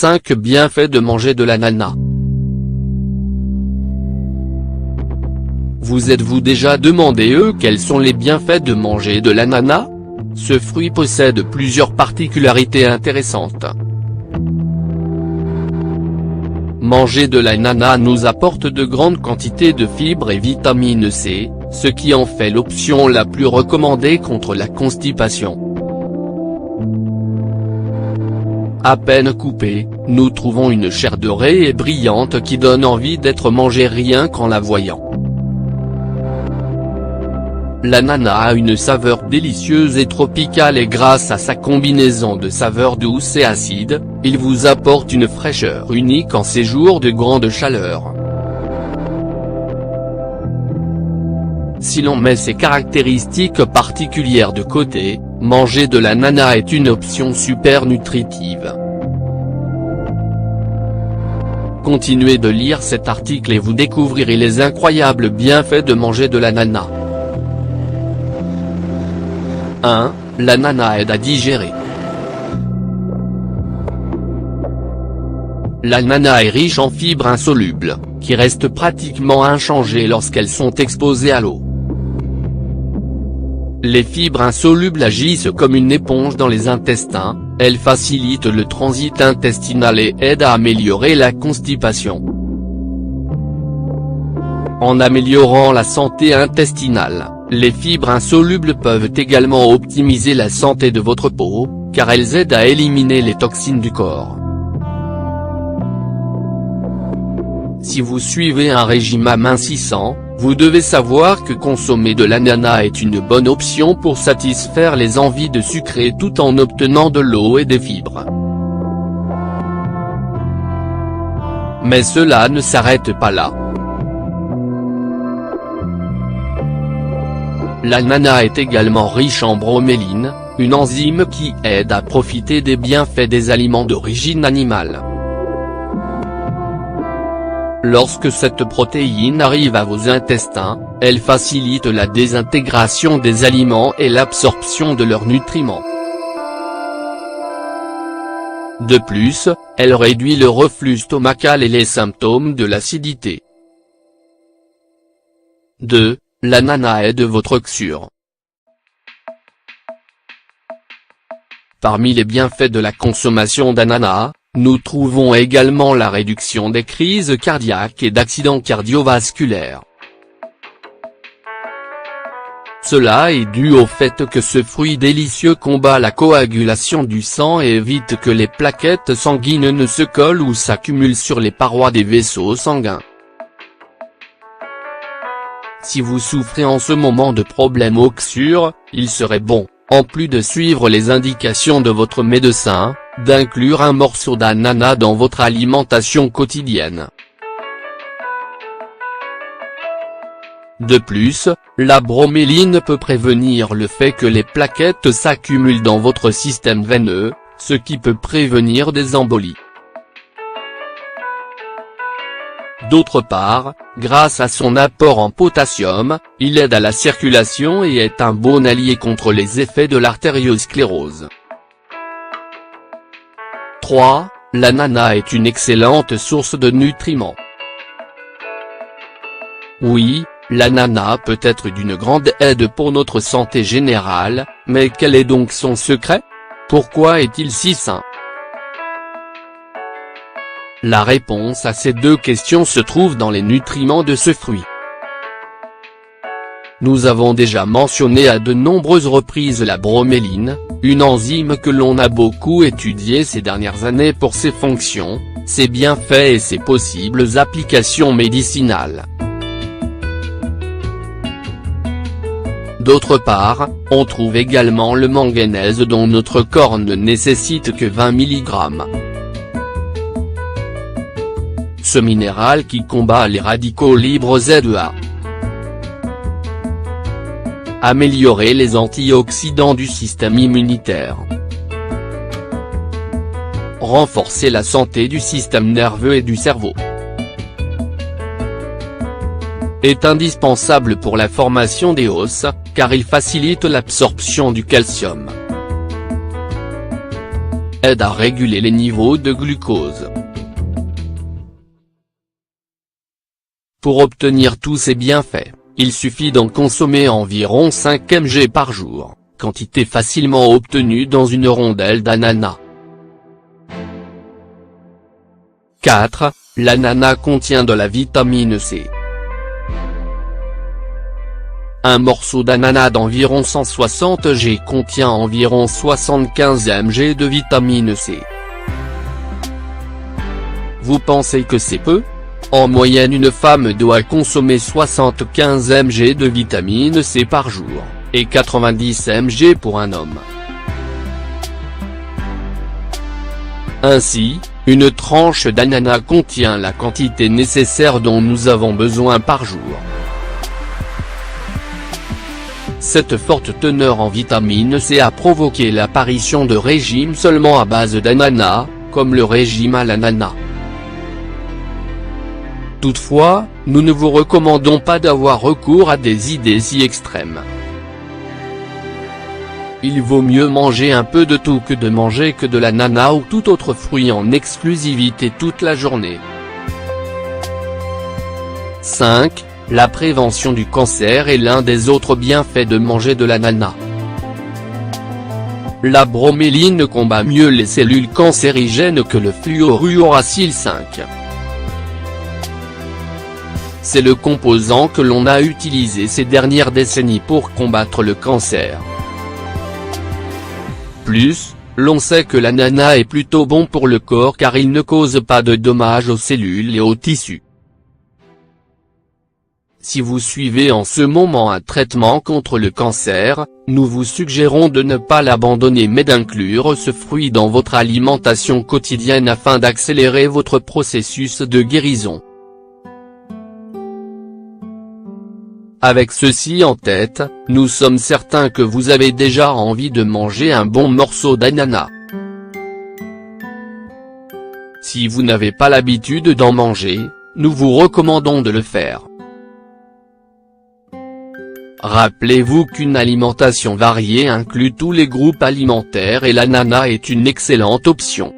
5 bienfaits de manger de l'ananas. Vous êtes-vous déjà demandé quels sont les bienfaits de manger de l'ananas? Ce fruit possède plusieurs particularités intéressantes. Manger de l'ananas nous apporte de grandes quantités de fibres et vitamine C, ce qui en fait l'option la plus recommandée contre la constipation. À peine coupée, nous trouvons une chair dorée et brillante qui donne envie d'être mangée rien qu'en la voyant. L'ananas a une saveur délicieuse et tropicale et grâce à sa combinaison de saveurs douces et acides, il vous apporte une fraîcheur unique en ces jours de grande chaleur. Si l'on met ces caractéristiques particulières de côté, manger de l'ananas est une option super nutritive. Continuez de lire cet article et vous découvrirez les incroyables bienfaits de manger de l'ananas. 1. L'ananas aide à digérer. L'ananas est riche en fibres insolubles, qui restent pratiquement inchangées lorsqu'elles sont exposées à l'eau. Les fibres insolubles agissent comme une éponge dans les intestins, elles facilitent le transit intestinal et aident à améliorer la constipation. En améliorant la santé intestinale, les fibres insolubles peuvent également optimiser la santé de votre peau, car elles aident à éliminer les toxines du corps. Si vous suivez un régime amincissant, vous devez savoir que consommer de l'ananas est une bonne option pour satisfaire les envies de sucré tout en obtenant de l'eau et des fibres. Mais cela ne s'arrête pas là. L'ananas est également riche en broméline, une enzyme qui aide à profiter des bienfaits des aliments d'origine animale. Lorsque cette protéine arrive à vos intestins, elle facilite la désintégration des aliments et l'absorption de leurs nutriments. De plus, elle réduit le reflux stomacal et les symptômes de l'acidité. 2. L'ananas aide votre oxure. Parmi les bienfaits de la consommation d'ananas, nous trouvons également la réduction des crises cardiaques et d'accidents cardiovasculaires. Cela est dû au fait que ce fruit délicieux combat la coagulation du sang et évite que les plaquettes sanguines ne se collent ou s'accumulent sur les parois des vaisseaux sanguins. Si vous souffrez en ce moment de problèmes oxure, il serait bon, en plus de suivre les indications de votre médecin, d'inclure un morceau d'ananas dans votre alimentation quotidienne. De plus, la broméline peut prévenir le fait que les plaquettes s'accumulent dans votre système veineux, ce qui peut prévenir des embolies. D'autre part, grâce à son apport en potassium, il aide à la circulation et est un bon allié contre les effets de l'artériosclérose. 3. L'ananas est une excellente source de nutriments. Oui, l'ananas peut être d'une grande aide pour notre santé générale, mais quel est donc son secret? Pourquoi est-il si sain? La réponse à ces deux questions se trouve dans les nutriments de ce fruit. Nous avons déjà mentionné à de nombreuses reprises la broméline, une enzyme que l'on a beaucoup étudiée ces dernières années pour ses fonctions, ses bienfaits et ses possibles applications médicinales. D'autre part, on trouve également le manganèse dont notre corps ne nécessite que 20 mg. Ce minéral qui combat les radicaux libres aide à améliorer les antioxydants du système immunitaire, renforcer la santé du système nerveux et du cerveau, est indispensable pour la formation des os, car il facilite l'absorption du calcium. aide à réguler les niveaux de glucose. Pour obtenir tous ces bienfaits, il suffit d'en consommer environ 5 mg par jour, quantité facilement obtenue dans une rondelle d'ananas. 4. L'ananas contient de la vitamine C. Un morceau d'ananas d'environ 160 g contient environ 75 mg de vitamine C. Vous pensez que c'est peu ? En moyenne, une femme doit consommer 75 mg de vitamine C par jour, et 90 mg pour un homme. Ainsi, une tranche d'ananas contient la quantité nécessaire dont nous avons besoin par jour. Cette forte teneur en vitamine C a provoqué l'apparition de régimes seulement à base d'ananas, comme le régime à l'ananas. Toutefois, nous ne vous recommandons pas d'avoir recours à des idées si extrêmes. Il vaut mieux manger un peu de tout que de manger que de l'ananas ou tout autre fruit en exclusivité toute la journée. 5. La prévention du cancer est l'un des autres bienfaits de manger de l'ananas. La broméline combat mieux les cellules cancérigènes que le fluorouracil 5. C'est le composant que l'on a utilisé ces dernières décennies pour combattre le cancer. Plus, l'on sait que l'ananas est plutôt bon pour le corps car il ne cause pas de dommages aux cellules et aux tissus. Si vous suivez en ce moment un traitement contre le cancer, nous vous suggérons de ne pas l'abandonner mais d'inclure ce fruit dans votre alimentation quotidienne afin d'accélérer votre processus de guérison. Avec ceci en tête, nous sommes certains que vous avez déjà envie de manger un bon morceau d'ananas. Si vous n'avez pas l'habitude d'en manger, nous vous recommandons de le faire. Rappelez-vous qu'une alimentation variée inclut tous les groupes alimentaires et l'ananas est une excellente option.